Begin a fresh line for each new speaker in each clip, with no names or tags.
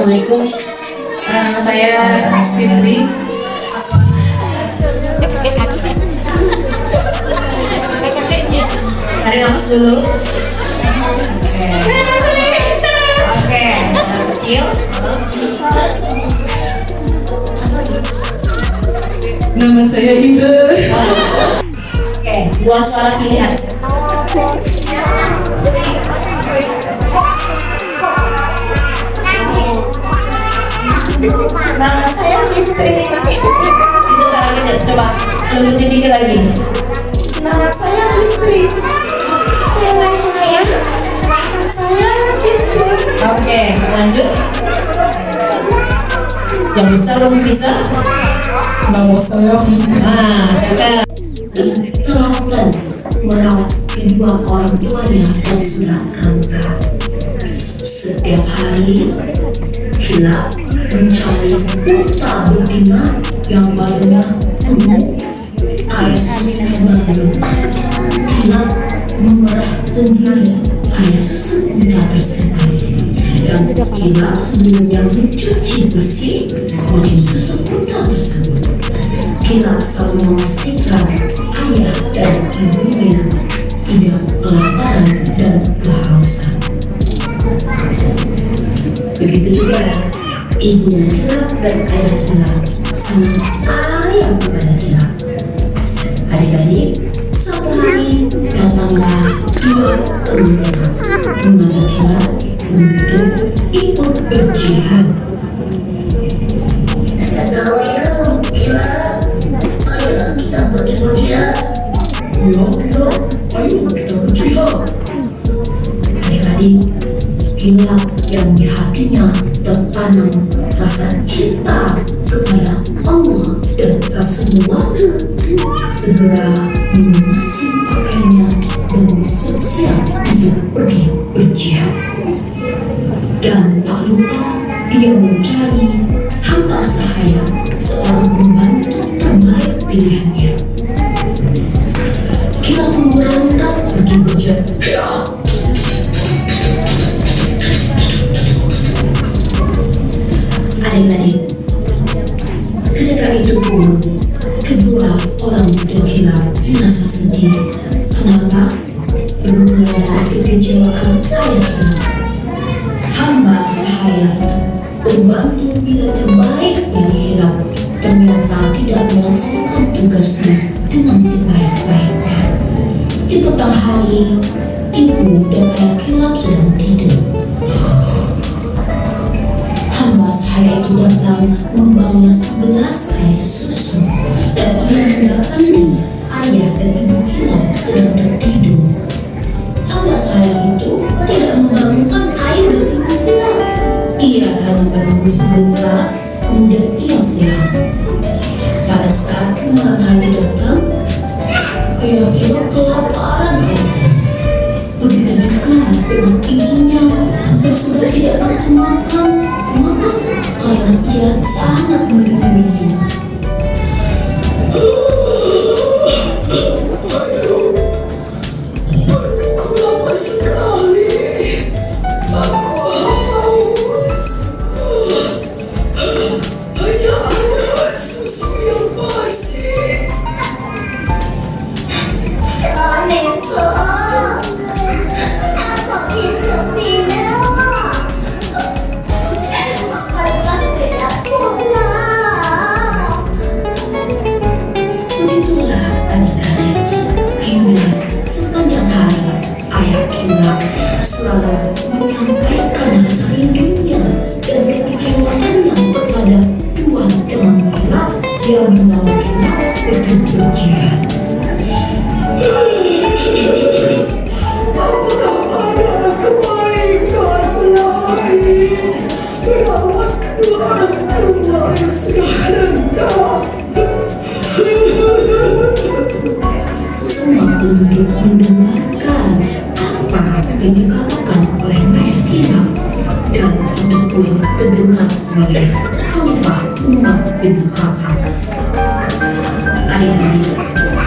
Assalamualaikum, saya Fitri. Tarik nafas dulu. Oke, kecil.
Nama saya Ida.
Oke, buah suara pilihan.
Nama saya Fitri.
Itu suara kita. Coba lurutin dikit lagi.
Nama saya Fitri. Nama saya Fitri.
Oke, lanjut. Yang besar belum bisa.
Nama saya Fitri.
Nah, cakep.
Telaten merawat kedua orang tuanya yang sudah renta. Setiap hari Hila mencari unta betina yang badannya penuh air susu baru. Hila memerah sendiri air susu unta tersebut, dan Hila sebelumnya mencuci bersih bodi susu unta tersebut. Hila selalu memastikan ayah dan ibunya tidak kelaparan dan kehausan. Begitu juga ibunya Hila dan ayah Hila sangat sayang kepada Hila. Adik-adik, suatu hari datanglah dua teman Hila mengajak Hila untuk ikut berjihad. Assalamualaikum Hila. Ayolah kita pergi berjihad.
Ya, Ida. Ayo kita berjihad.
Adik-adik, Hila yang di hatinya tertanam rasa cinta kepada Allah dan Rasulullah segera mengemasi pakaiannya dan bersiap-siap untuk pergi berjihad. Dan tak lupa dia mencari hamba sahaya, seorang pembantu terbaik pilihannya. Hila pun berangkat pergi berjihad. Adik-adik, ketika itu pun kedua orang tua Hila merasa sedih. Kenapa? Bermula dari kekecewaan ayah Hila. Hamba sahaya itu, pembantu bila terbaik dari Hila, ternyata tidak melaksanakan tugasnya dengan sebaik-baiknya. Di petang hari, ibu dan ayah Hila sedang tidur. Hamba sahaya itu datang membawa 11 air susu, dan ia mendapati ayah dan ibu Hila sedang tertidur. Hamba sahaya itu tidak membangunkan ayah dan ibu Hila. Ia hanya menunggu sebentar, kemudian ia pulang. Pada saat malam hari datang, ayah Hila kelaparan. Begitu juga dengan ibunya yang sudah tidak nafsu makan. Mengapa? Karena ia sangat merinduinya.
Aduh, perutku lapar sekali. Aku haus. Hanya ada susu yang basi.
Begitulah adik-adik, hingga sepanjang hari ayah Hila selalu menyampaikan rasa rindunya dan kekecewaannya kepada dua teman Hila yang membawa Hila pergi berjihad.
Apakah ada kebaikan selain merawat kedua orang tua yang sudah renta?
Semua penduduk mendengarkan apa yang dikatakan oleh ayah Hila, dan itu pun terdengar oleh Khalifah Umar bin Khattab. Adik-adik,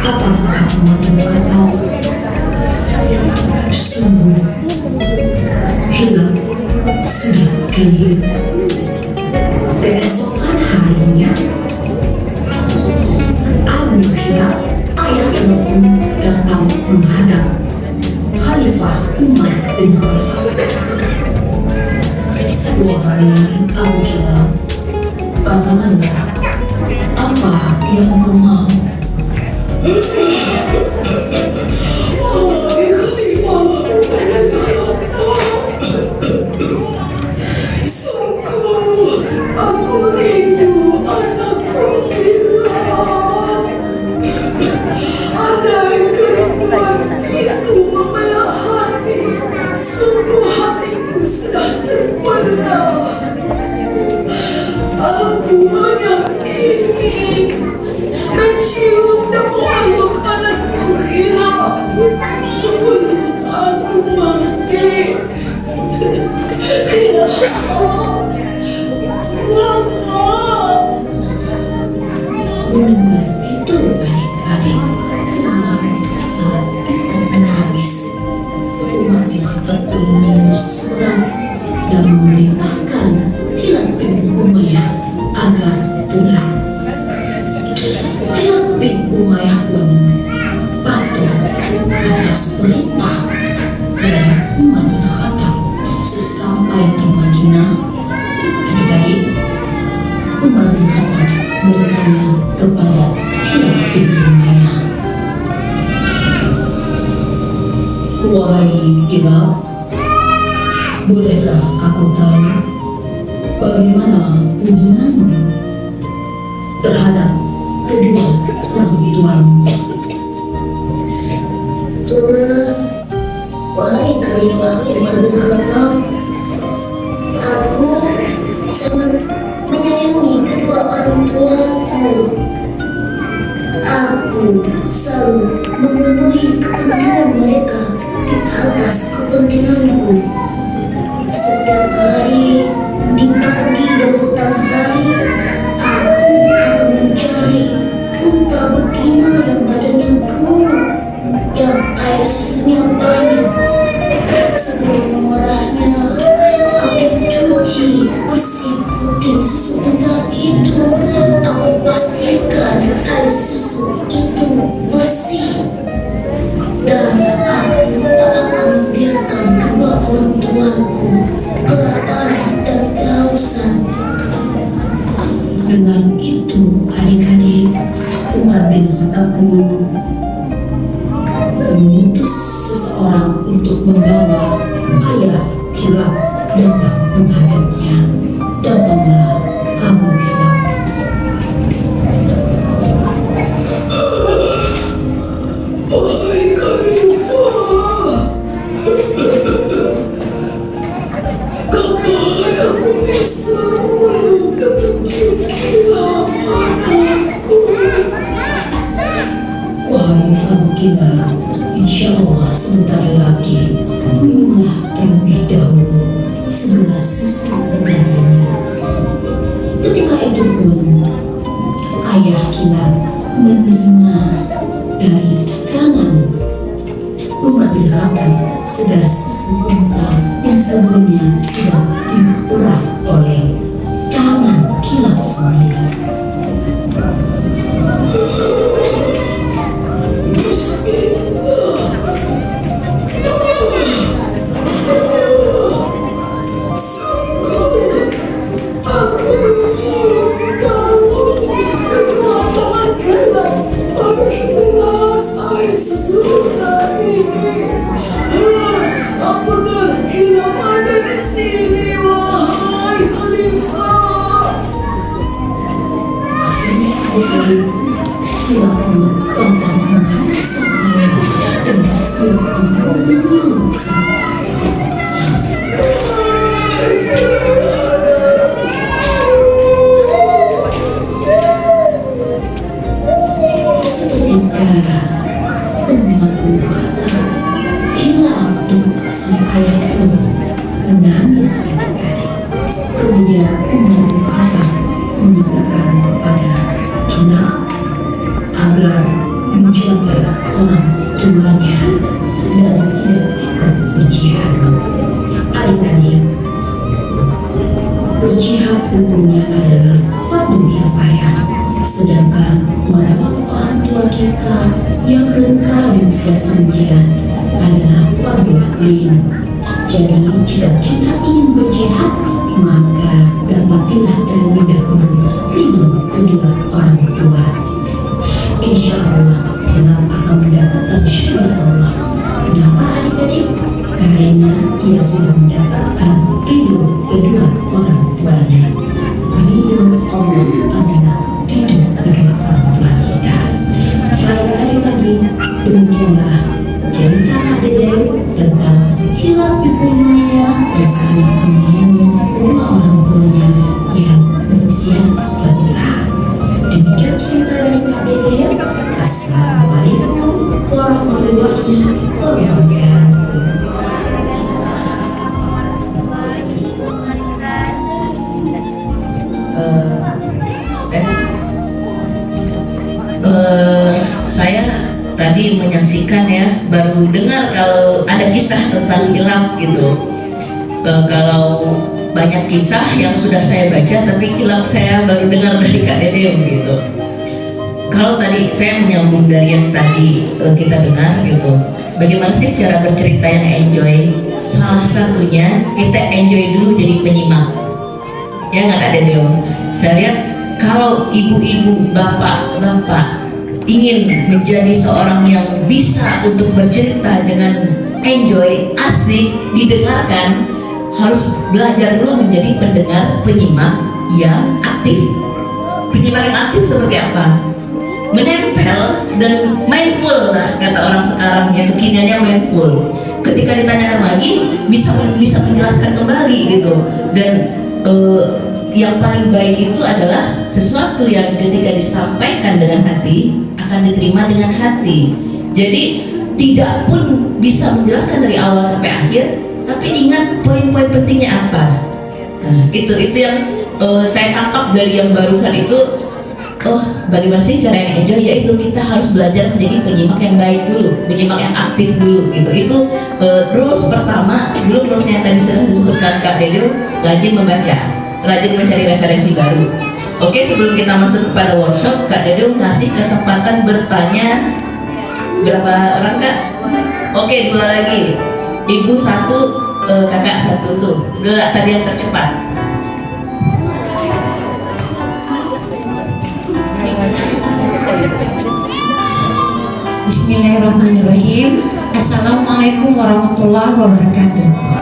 apakah Umar bin Khattab? Sungguh, hilaf sudah kini. Keesokan harinya, Abu Hilal, ayah Hilal pun datang menghadap Khalifah Umar bin Khattab. Wahai Abu Hilal, katakanlah apa yang engkau mau.
Wahai Khalifah Umar bin Khattab, sungguh aku rindu anakku hilang. Andai kerinduan itu membelah hati, sungguh hatiku sudah terbelah. Aku hanya ingin mencium dan memeluk anakku hilang sebelum aku mati. Ya Allah,
Mendengar itu adik-adik, Umar bin Khattab ikut menangis. Umar bin Khattab pun menulis surat dan memerintahkan Hilal bin Umayyah agar pulang. Hilal bin Umayyah pun patuh atas perintah dari Umar bin Khattab. Sesampai di Madinah, adik-adik, Umar bin Khattab bertanya kepada Hilal bin Umayyah, "Wahai Hilal, bolehkah aku tahu bagaimana hubunganmu terhadap kedua orang tuamu?"
Wahai Khalifah Umar bin Khattab, aku sangat menyayangi kedua orang tuaku. Aku selalu memenuhi kepentingan mereka di atas kepentinganku. Setiap hari, di pagi dan petang hari, aku akan mencari unta betina yang badannya kurus, yang air susunya banyak. Sebelum memerahnya, aku cuci besi putih susu unta itu. Aku pastikan air susu itu bersih, dan aku tak akan membiarkan kedua orang tuaku kelaparan dan kehausan.
Dengan itu, adik-adik, Umar bin Khattab pun mengutus seseorang untuk membawa ayah Hilal datang menghadapnya. Datanglah Abu Hilal.
wahai Khalifah, kapan aku bisa memeluk dan mencium hilang anakku?
Wahai Abu Hilal, insya Allah sebentar lagi minumlah terlebih dahulu segelas susu unta ini. Ketika itu pun ayah Hilal menerima dari tangan Umar bin Khattab segelas susu unta yang sebelumnya sudah dipurah oleh tangan Hilal sendiri.
Bismillah. Sungguh aku mencium bau kedua tangan gelap pada segelas air susu unta ini. Apakah Hilal ada di sini, wahai Khalifah?
Akhirnya adik-adik, Hilal pun datang menghadap sang ayah dan Hilal pun memeluk sang ayah. Seketika Umar bin Khattab, Hilal dan sang ayah pun menangis adik-adik. Kemudian Umar bin Khattab mengatakan kepada orang tuanya dan tidak ikut berjihad. Adik-adik, berjihad hukumnya adalah fardu kifayah, sedangkan merawat orang tua kita yang renta di usia senja adalah fardu ain. Jadi jika kita ingin berjihad, maka dapatilah terlebih dahulu ridho kedua orang tua. Insya Allah kita akan mendapatkan syurga Allah. Kenapa adik-adik? Karena ia sudah mendapatkan ridho kedua orang tuanya. Ridho Allah adalah ridho kedua orang tua kita. Baik adik-adik, demikianlah cerita Kak Dede tentang hilaf ibu Maya yang sangat menyayangi kedua orang tuanya yang berusia renta. Demikian cerita dari Kak Dede. Assalamualaikum warahmatullahi wabarakatuh.
Saya tadi menyaksikan ya, baru dengar kalau ada kisah tentang hilaf gitu. Kalau banyak kisah yang sudah saya baca, tapi hilaf saya baru dengar dari Kak Dede gitu. Kalau tadi saya menyambung dari yang tadi kita dengar gitu, bagaimana sih cara bercerita yang enjoy? Salah satunya kita enjoy dulu jadi penyimak, ya nggak Kak Dede? Saya lihat kalau ibu-ibu, bapak-bapak ingin menjadi seorang yang bisa untuk bercerita dengan enjoy, asik, didengarkan, harus belajar dulu menjadi pendengar, penyimak yang aktif. Penyimak yang aktif seperti apa? Menempel dan mindful lah, kata orang sekarang yang kekiniannya mindful. Ketika ditanyakan lagi bisa menjelaskan kembali gitu. Dan yang paling baik itu adalah sesuatu yang ketika disampaikan dengan hati akan diterima dengan hati. Jadi tidak pun bisa menjelaskan dari awal sampai akhir, tapi ingat poin-poin pentingnya apa. Nah, itu yang saya tangkap dari yang barusan itu. Oh, bagaimana sih cara yang enjoy? Yaitu kita harus belajar menjadi penyimak yang baik dulu, penyimak yang aktif dulu gitu. Itu rules pertama. Sebelum rules yang tadi sudah disebutkan Kak Dede, rajin membaca, rajin mencari referensi baru. Oke, sebelum kita masuk kepada workshop, Kak Dede ngasih kesempatan bertanya. Berapa orang Kak? Oke, 2 lagi. Ibu 1, kakak 1 tuh. Udah tadi yang tercepat.
Bismillahirrahmanirrahim. Assalamualaikum warahmatullahi wabarakatuh.